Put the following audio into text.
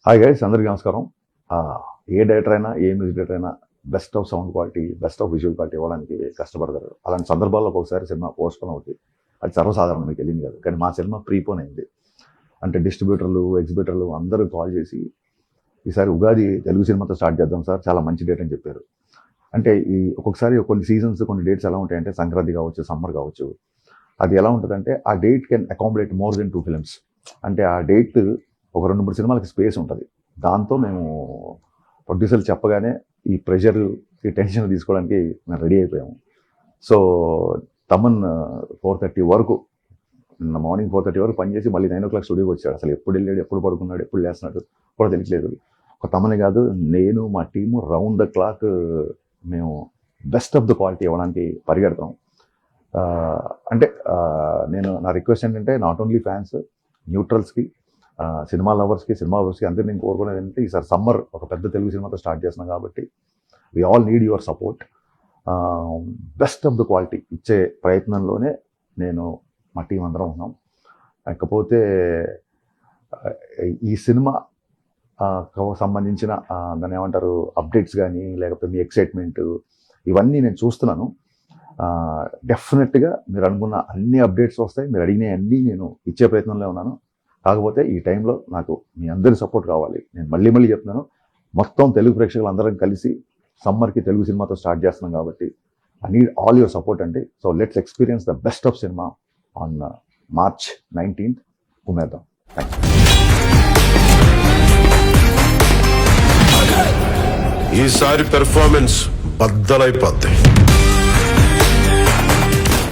Hi guys, అందరికీ నమస్కారం. ఏ director అయినా, ఏ మ్యూజిక్ డైరెక్టర్ అయినా best of sound quality, best of visual quality ఇవ్వడానికి కష్టపడతారు. అలాంటి సందర్భాల్లో ఒకసారి సినిమా పోస్ట్పోన్ అవుతుంది. అది సర్వసాధారణం, మీకు తెలియదు కాదు. కానీ మా సినిమా ప్రీపోన్ అయింది. అంటే డిస్ట్రిబ్యూటర్లు, ఎగ్జిబిటర్లు అందరూ కాల్ చేసి ఈసారి ఉగాది తెలుగు సినిమాతో స్టార్ట్ చేద్దాం సార్, చాలా మంచి డేట్ అని చెప్పారు. అంటే ఒక్కొక్కసారి కొన్ని సీజన్స్, కొన్ని డేట్స్ ఎలా ఉంటాయంటే, సంక్రాంతి కావచ్చు, సమ్మర్ కావచ్చు, అది ఎలా ఉంటుందంటే ఆ date can accommodate more than 2 films. అంటే ఆ డేట్ ఒక 2-3 సినిమాలకి స్పేస్ ఉంటుంది. దాంతో మేము ప్రొడ్యూసర్లు చెప్పగానే ఈ ప్రెషర్, ఈ టెన్షన్ తీసుకోవడానికి మేము రెడీ అయిపోయాము. సో తమన్ 4:30 వరకు, నిన్న మార్నింగ్ 4:30 వరకు పనిచేసి మళ్ళీ 9 o'clock స్టూడియోకి వచ్చాడు. అసలు ఎప్పుడు వెళ్ళాడు, ఎప్పుడు పడుకున్నాడు, ఎప్పుడు లేస్తున్నాడు కూడా తెలియట్లేదు. ఒక తమనే కాదు, నేను మా టీము రౌండ్ ద క్లాక్ మేము బెస్ట్ ఆఫ్ ద క్వాలిటీ ఇవ్వడానికి పరిగెడతాం. అంటే నా రిక్వెస్ట్ ఏంటంటే, నాట్ ఓన్లీ ఫ్యాన్స్, న్యూట్రల్స్కి, సినిమా లవర్స్కి, అందరినీ నేను కోరుకునేది ఏంటంటే, ఈసారి సమ్మర్ ఒక పెద్ద తెలుగు సినిమాతో స్టార్ట్ చేస్తున్నాం కాబట్టి we all need your support. Best of the quality ఇచ్చే ప్రయత్నంలోనే నేను, మా టీం అందరం ఉన్నాం. లేకపోతే ఈ సినిమా సంబంధించిన దాన్ని ఏమంటారు, అప్డేట్స్ కానీ, లేకపోతే మీ ఎక్సైట్మెంట్, ఇవన్నీ నేను చూస్తున్నాను. డెఫినెట్గా మీరు అనుకున్న అన్ని అప్డేట్స్ వస్తాయి. మీరు అడిగిన అన్నీ నేను ఇచ్చే ప్రయత్నంలో ఉన్నాను. కాకపోతే ఈ టైంలో నాకు మీ అందరి సపోర్ట్ కావాలి. నేను మళ్ళీ చెప్తున్నాను, మొత్తం తెలుగు ప్రేక్షకులు అందరం కలిసి సమ్మర్కి తెలుగు సినిమాతో స్టార్ట్ చేస్తున్నాం కాబట్టి I need all your support అండి. So let's experience the best of cinema on March 19th. కుమేద్దాం. Thank you. ఈసారి పెర్ఫార్మెన్స్ బద్దలైపోద్ది.